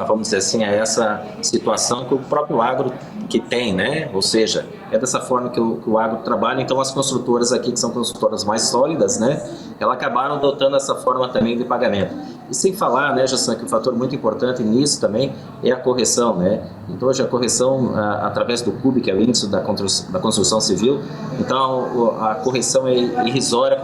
S3: vamos dizer assim, a essa situação que o próprio agro que tem, né? Ou seja, é dessa forma que o agro trabalha. Então as construtoras aqui, que são construtoras mais sólidas, né? Elas acabaram adotando essa forma também de pagamento. E sem falar, né, Jassan, que um fator muito importante nisso também é a correção, né? Então, hoje a correção através do CUB, que é o índice da construção civil, então a correção é irrisória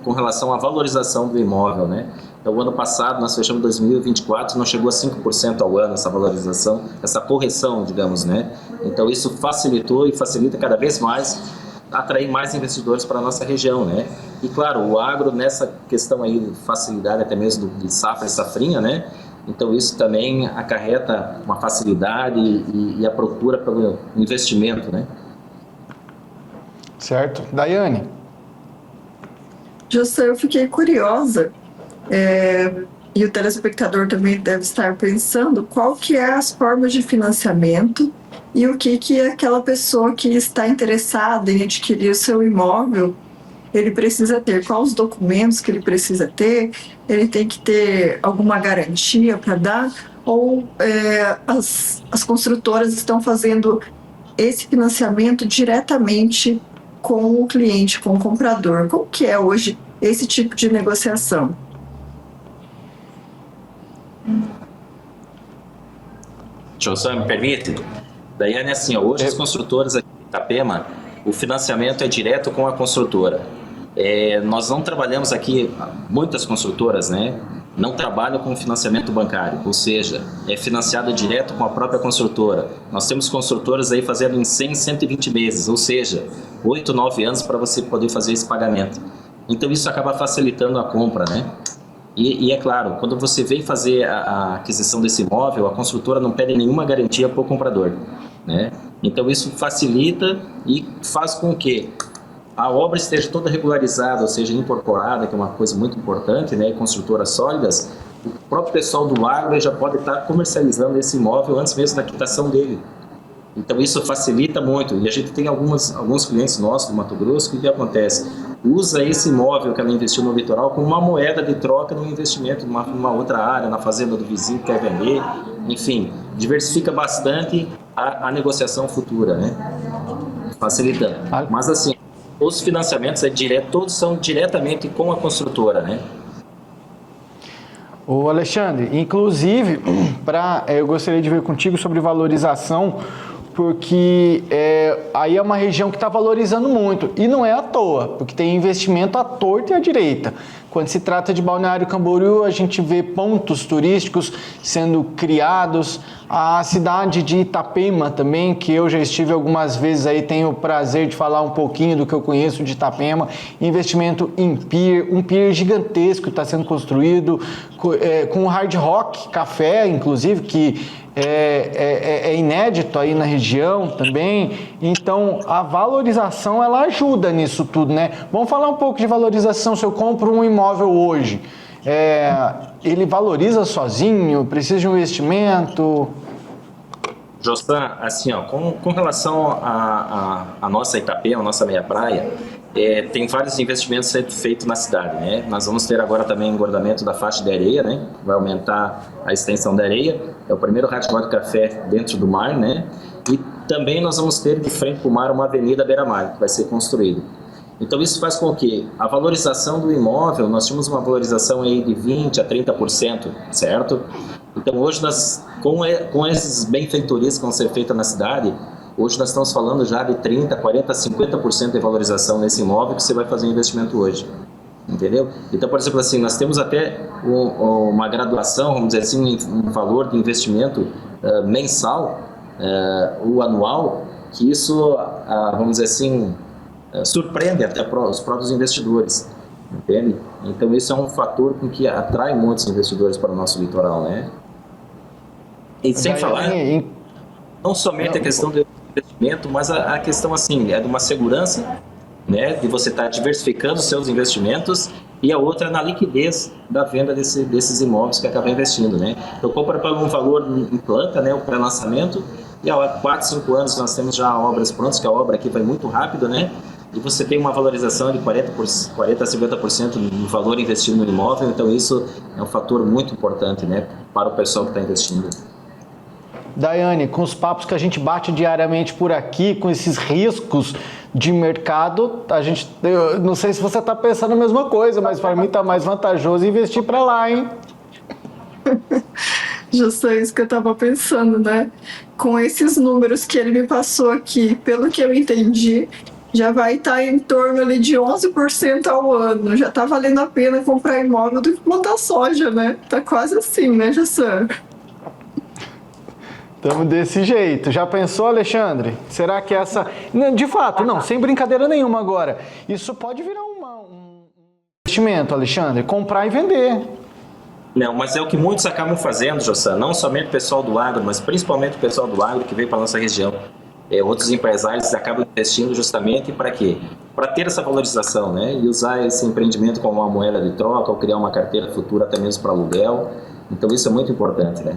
S3: com relação à valorização do imóvel, né? Então, o ano passado, nós fechamos 2024, não chegou a 5% ao ano essa valorização, essa correção, digamos, né? Então, isso facilitou e facilita cada vez mais atrair mais investidores para a nossa região, né? E, claro, o agro, nessa questão aí de facilidade até mesmo de safra e safrinha, né? Então, isso também acarreta uma facilidade e a procura pelo investimento, né?
S1: Certo. Daiane?
S2: Justo, eu fiquei curiosa, e o telespectador também deve estar pensando, qual que é as formas de financiamento e o que aquela pessoa que está interessada em adquirir o seu imóvel, ele precisa ter, quais os documentos que ele precisa ter, ele tem que ter alguma garantia para dar, ou as construtoras estão fazendo esse financiamento diretamente com o cliente, com o comprador. Como que é hoje esse tipo de negociação?
S3: Josan, me permite? Daiane, assim, hoje as construtoras aqui em Itapema, o financiamento é direto com a construtora. Nós não trabalhamos aqui, muitas construtoras, né, não trabalham com financiamento bancário, ou seja, é financiado direto com a própria construtora. Nós temos construtoras aí fazendo em 100, 120 meses, ou seja, 8, 9 anos para você poder fazer esse pagamento. Então isso acaba facilitando a compra, né? E é claro, quando você vem fazer a aquisição desse imóvel, a construtora não pede nenhuma garantia para o comprador, né? Então isso facilita e faz com que a obra esteja toda regularizada, ou seja, incorporada, que é uma coisa muito importante, né? Construtoras sólidas, o próprio pessoal do agro já pode estar comercializando esse imóvel antes mesmo da quitação dele. Então isso facilita muito. E a gente tem alguns clientes nossos do Mato Grosso que o que acontece? Usa esse imóvel que ela investiu no litoral como uma moeda de troca no investimento numa outra área, na fazenda do vizinho que quer vender. Enfim, diversifica bastante a negociação futura, né? Facilitando. Mas assim, os financiamentos todos são diretamente com a construtora, né?
S1: Ô Alexandre, inclusive, eu gostaria de ver contigo sobre valorização, porque aí é uma região que está valorizando muito, e não é à toa, porque tem investimento à torta e à direita. Quando se trata de Balneário Camboriú, a gente vê pontos turísticos sendo criados, a cidade de Itapema também, que eu já estive algumas vezes aí, tenho o prazer de falar um pouquinho do que eu conheço de Itapema, investimento em pier, um pier gigantesco está sendo construído, com Hard Rock Café, inclusive, que é inédito aí na região também. Então a valorização ela ajuda nisso tudo, né? Vamos falar um pouco de valorização. Se eu compro um imóvel hoje, ele valoriza sozinho? Precisa de um investimento?
S3: Jossan, assim, ó, com relação à nossa Itapema, a nossa meia praia, tem vários investimentos sendo feitos na cidade, né? Nós vamos ter agora também engordamento da faixa de areia, né? Vai aumentar a extensão da areia. É o primeiro Hard Rock Café dentro do mar, né? E também nós vamos ter de frente para o mar uma avenida beira-mar que vai ser construída. Então isso faz com que a valorização do imóvel, nós tínhamos uma valorização aí de 20% a 30%, certo? Então hoje, com essas benfeitorias que vão ser feitas na cidade, hoje nós estamos falando já de 30%, 40%, 50% de valorização nesse imóvel que você vai fazer investimento hoje. Entendeu? Então, por exemplo, assim, nós temos até uma graduação, vamos dizer assim, um valor de investimento mensal ou anual, que isso, vamos dizer assim, surpreende até os próprios investidores. Entende? Então, isso é um fator com que atrai muitos investidores para o nosso litoral, né? E sem falar, não somente a questão do investimento, mas a questão, assim, é de uma segurança, né, de você estar diversificando seus investimentos, e a outra é na liquidez da venda desses imóveis que acaba investindo, né? Então, compra por um valor em planta, né, o pré-lançamento, e há 4, 5 anos nós temos já obras prontas, que a obra aqui vai muito rápido, né? E você tem uma valorização de 40% a 50% do valor investido no imóvel, então isso é um fator muito importante, né, para o pessoal que está investindo.
S1: Daiane, com os papos que a gente bate diariamente por aqui, com esses riscos de mercado, eu não sei se você está pensando a mesma coisa, mas para mim está mais vantajoso investir para lá, hein?
S2: Justo isso que eu estava pensando, né? Com esses números que ele me passou aqui, pelo que eu entendi, já vai estar em torno ali de 11% ao ano. Já está valendo a pena comprar imóvel do que plantar soja, né? Tá quase assim, né, Jassan?
S1: Estamos desse jeito. Já pensou, Alexandre? Será que essa... Não, de fato, não, sem brincadeira nenhuma agora. Isso pode virar um investimento, Alexandre. Comprar e vender.
S3: Não, mas é o que muitos acabam fazendo, Jossan, não somente o pessoal do agro, mas principalmente o pessoal do agro que veio para a nossa região. Outros empresários acabam investindo justamente para quê? Para ter essa valorização, né? E usar esse empreendimento como uma moeda de troca ou criar uma carteira futura até mesmo para aluguel. Então isso é muito importante, né?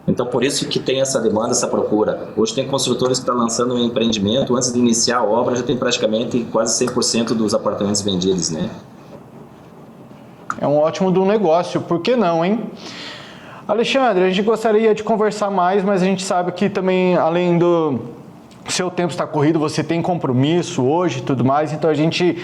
S3: Então por isso que tem essa demanda, essa procura. Hoje tem construtores que estão lançando um empreendimento, antes de iniciar a obra já tem praticamente quase 100% dos apartamentos vendidos, né?
S1: É um ótimo do negócio, por que não, hein? Alexandre, a gente gostaria de conversar mais, mas a gente sabe que também, além do seu tempo estar corrido, você tem compromisso hoje e tudo mais, então a gente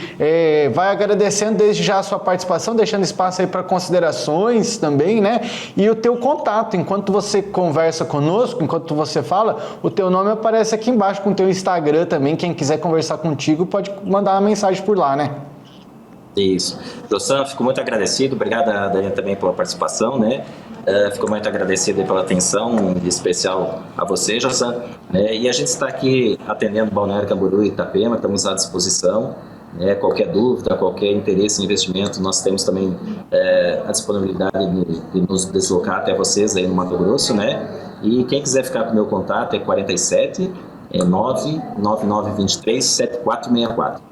S1: vai agradecendo desde já a sua participação, deixando espaço aí para considerações também, né? E o teu contato, enquanto você conversa conosco, enquanto você fala, o teu nome aparece aqui embaixo com o teu Instagram também, quem quiser conversar contigo pode mandar uma mensagem por lá, né?
S3: Isso. Jossan, fico muito agradecido, obrigado, Daniel, também pela participação, né? Fico muito agradecido pela atenção, em especial a você, Jossan. E a gente está aqui atendendo Balneário Camboriú e Itapema, estamos à disposição. Qualquer dúvida, qualquer interesse em investimento, nós temos também a disponibilidade de nos deslocar até vocês aí no Mato Grosso, né? E quem quiser ficar com o meu contato é 47 99923 7464.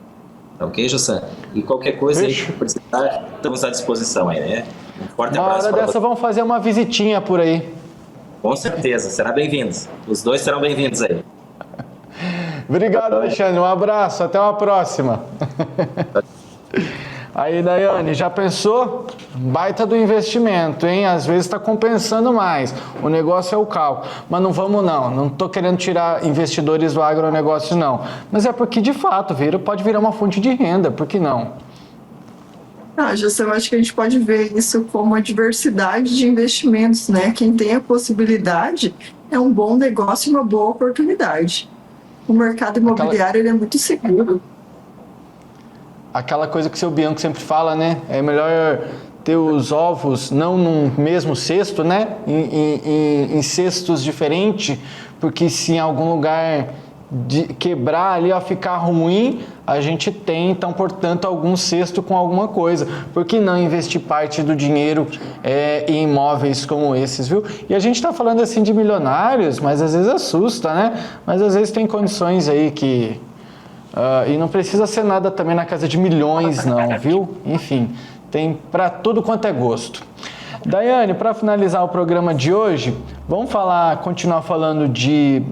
S3: Ok, Jossan? E qualquer coisa aí que precisar, estamos à disposição aí, né? Um forte abraço.
S1: Na hora dessa, vamos fazer uma visitinha por aí.
S3: Com certeza, será bem-vindos. Os dois serão bem-vindos aí.
S1: Obrigado, Alexandre. Um abraço, até uma próxima. Aí, Daiane, já pensou? Baita do investimento, hein? Às vezes está compensando mais. O negócio é o cálculo. Mas não vamos, não. Não estou querendo tirar investidores do agronegócio, não. Mas é porque, de fato, pode virar uma fonte de renda. Por que não?
S2: José, eu acho que a gente pode ver isso como uma diversidade de investimentos, né? Quem tem a possibilidade é um bom negócio e uma boa oportunidade. O mercado imobiliário ele é muito seguro.
S1: Aquela coisa que o seu Bianco sempre fala, né? É melhor ter os ovos não no mesmo cesto, né? Em cestos diferentes, porque se em algum lugar quebrar ali, ficar ruim, a gente tem, então, portanto, algum cesto com alguma coisa. Por que não investir parte do dinheiro em imóveis como esses, viu? E a gente está falando assim de milionários, mas às vezes assusta, né? Mas às vezes tem condições aí que... e não precisa ser nada também na casa de milhões, não, viu? Enfim, tem para tudo quanto é gosto. Daiane, para finalizar o programa de hoje, vamos continuar falando de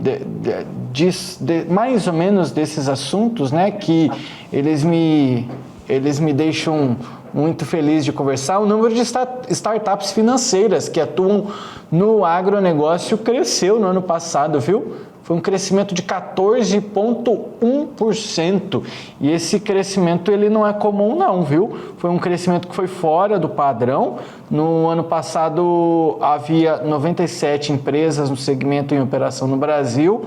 S1: mais ou menos desses assuntos, né? Que eles me deixam muito feliz de conversar. O número de startups financeiras que atuam no agronegócio cresceu no ano passado, viu? Foi um crescimento de 14,1%. E esse crescimento ele não é comum não, viu? Foi um crescimento que foi fora do padrão. No ano passado havia 97 empresas no segmento em operação no Brasil,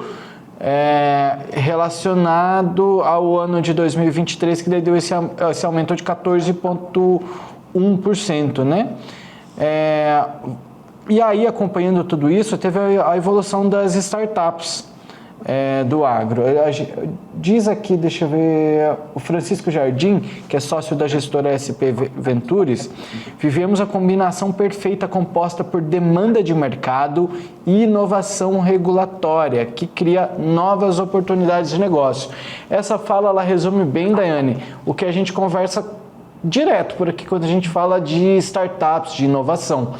S1: relacionado ao ano de 2023, que deu esse aumento de 14,1%, né? E aí, acompanhando tudo isso, teve a evolução das startups do agro. Diz aqui, deixa eu ver, o Francisco Jardim, que é sócio da gestora SP Ventures, vivemos a combinação perfeita composta por demanda de mercado e inovação regulatória, que cria novas oportunidades de negócio. Essa fala, ela resume bem, Daiane, o que a gente conversa direto por aqui quando a gente fala de startups, de inovação.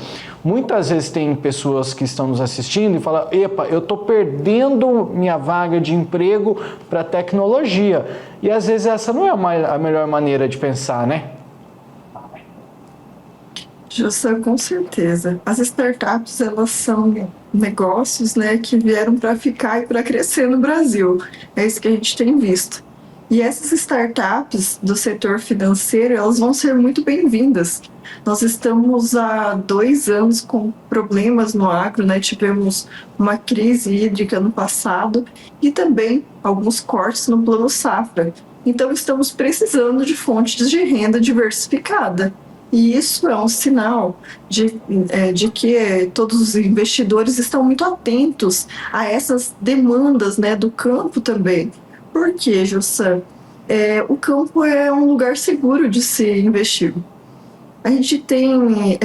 S1: Muitas vezes tem pessoas que estão nos assistindo e falam: epa, eu estou perdendo minha vaga de emprego para tecnologia. E às vezes essa não é a melhor maneira de pensar, né?
S2: Justa, com certeza. As startups, elas são negócios, né, que vieram para ficar e para crescer no Brasil. É isso que a gente tem visto. E essas startups do setor financeiro, elas vão ser muito bem-vindas. Nós estamos há 2 anos com problemas no agro, né? Tivemos uma crise hídrica no passado e também alguns cortes no Plano Safra. Então, estamos precisando de fontes de renda diversificada. E isso é um sinal de que todos os investidores estão muito atentos a essas demandas, né, do campo também. Por quê, Jossan? O campo é um lugar seguro de se investir. A gente tem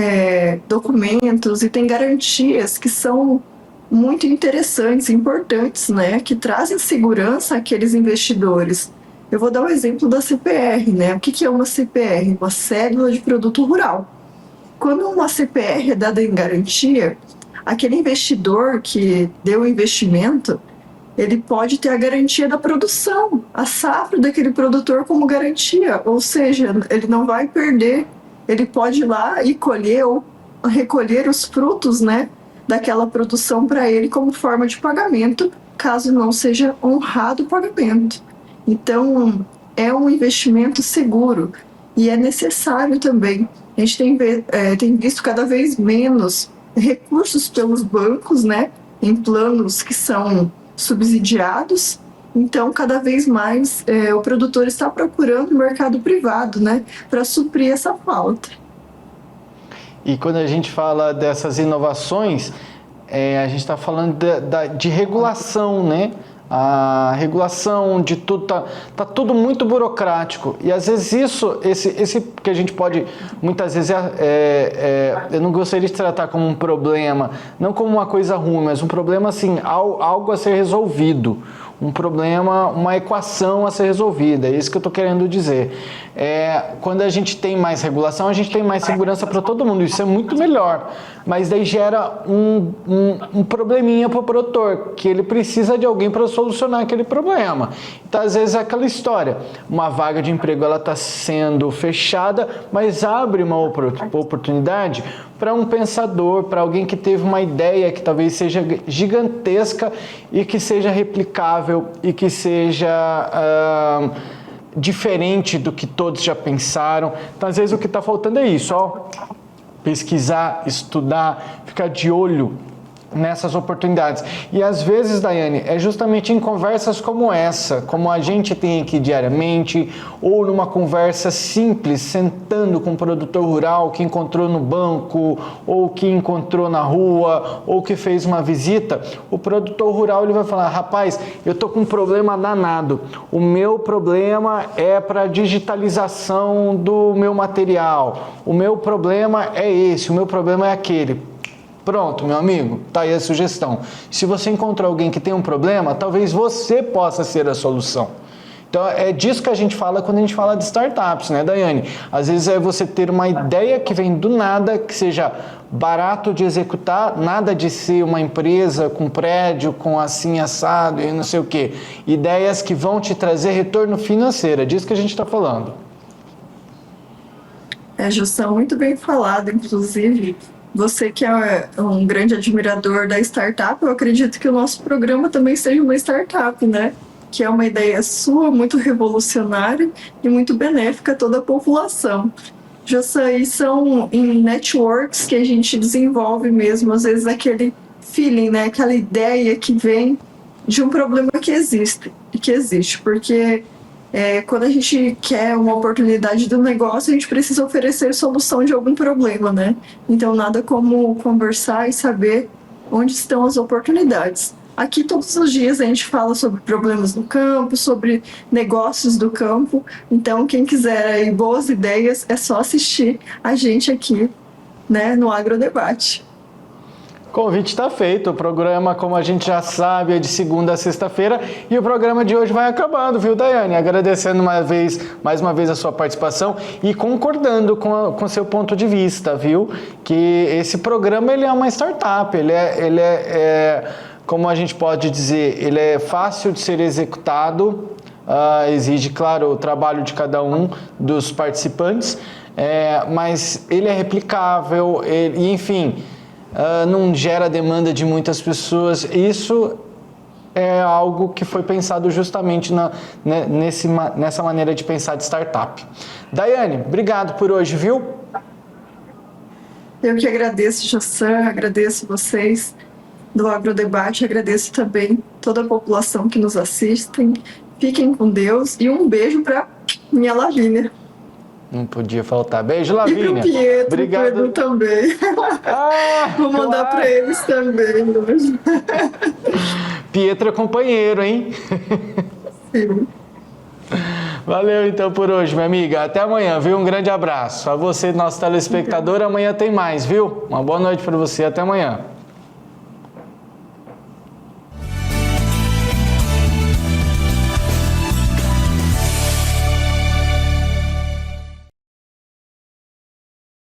S2: documentos e tem garantias que são muito interessantes, importantes, né, que trazem segurança àqueles investidores. Eu vou dar o exemplo da CPR, né? O que é uma CPR? Uma cédula de produto rural. Quando uma CPR é dada em garantia, aquele investidor que deu o investimento, ele pode ter a garantia da produção, a safra daquele produtor como garantia, ou seja, ele não vai perder, ele pode ir lá e colher ou recolher os frutos, né, daquela produção para ele como forma de pagamento, caso não seja honrado o pagamento. Então, é um investimento seguro e é necessário também. A gente tem visto cada vez menos recursos pelos bancos, né, em planos que são subsidiados. Então, cada vez mais o produtor está procurando o mercado privado, né, para suprir essa falta.
S1: E quando a gente fala dessas inovações, a gente está falando de regulação, né? A regulação de tudo tá tudo muito burocrático e às vezes esse que a gente pode muitas vezes eu não gostaria de tratar como um problema, não como uma coisa ruim, mas um problema assim, algo a ser resolvido, um problema, uma equação a ser resolvida, é isso que eu estou querendo dizer. Quando a gente tem mais regulação, a gente tem mais segurança para todo mundo, isso é muito melhor, mas daí gera um probleminha para o produtor, que ele precisa de alguém para solucionar aquele problema. Então, às vezes é aquela história, uma vaga de emprego ela está sendo fechada, mas abre uma oportunidade para um pensador, para alguém que teve uma ideia que talvez seja gigantesca e que seja replicável e que seja diferente do que todos já pensaram. Então, às vezes o que está faltando é isso, pesquisar, estudar, ficar de olho nessas oportunidades. E às vezes, Daiane, é justamente em conversas como essa, como a gente tem aqui diariamente, ou numa conversa simples, sentando com um produtor rural que encontrou no banco, ou que encontrou na rua, ou que fez uma visita, o produtor rural ele vai falar, rapaz, eu tô com um problema danado, o meu problema é para digitalização do meu material, o meu problema é esse, o meu problema é aquele. Pronto, meu amigo, tá aí a sugestão. Se você encontrar alguém que tem um problema, talvez você possa ser a solução. Então, é disso que a gente fala quando a gente fala de startups, né, Daiane? Às vezes é você ter uma ideia que vem do nada, que seja barato de executar, nada de ser uma empresa com prédio, com assim assado e não sei o quê. Ideias que vão te trazer retorno financeiro, é disso que a gente está falando.
S2: Jussão, muito bem falado, inclusive. Você que é um grande admirador da startup, eu acredito que o nosso programa também seja uma startup, né? Que é uma ideia sua, muito revolucionária e muito benéfica a toda a população. E são em networks que a gente desenvolve mesmo, às vezes, aquele feeling, né? Aquela ideia que vem de um problema que existe, porque quando a gente quer uma oportunidade do negócio, a gente precisa oferecer solução de algum problema, né? Então, nada como conversar e saber onde estão as oportunidades. Aqui, todos os dias, a gente fala sobre problemas no campo, sobre negócios do campo. Então, quem quiser aí boas ideias, é só assistir a gente aqui, né, no Agrodebate.
S1: Convite está feito, o programa, como a gente já sabe, é de segunda a sexta-feira e o programa de hoje vai acabando, viu, Daiane? Agradecendo mais uma vez a sua participação e concordando com o seu ponto de vista, viu? Que esse programa ele é uma startup, ele é como a gente pode dizer, ele é fácil de ser executado, exige, claro, o trabalho de cada um dos participantes, mas ele é replicável, enfim... não gera demanda de muitas pessoas. Isso é algo que foi pensado justamente nessa maneira de pensar de startup. Daiane, obrigado por hoje, viu?
S2: Eu que agradeço, Jassan, agradeço vocês do Agrodebate, agradeço também toda a população que nos assistem. Fiquem com Deus e um beijo para minha Lavínia.
S1: Não podia faltar. Beijo,
S2: E
S1: Lavínia.
S2: pro Pietro,
S1: Obrigado.
S2: pro Edu também.
S1: Ah,
S2: Vou mandar
S1: claro.
S2: para eles também hoje.
S1: Pietro é companheiro, hein?
S2: Sim.
S1: Valeu então por hoje, minha amiga. Até amanhã, viu? Um grande abraço. A você, nosso telespectador, amanhã tem mais, viu? Uma boa noite para você. Até amanhã.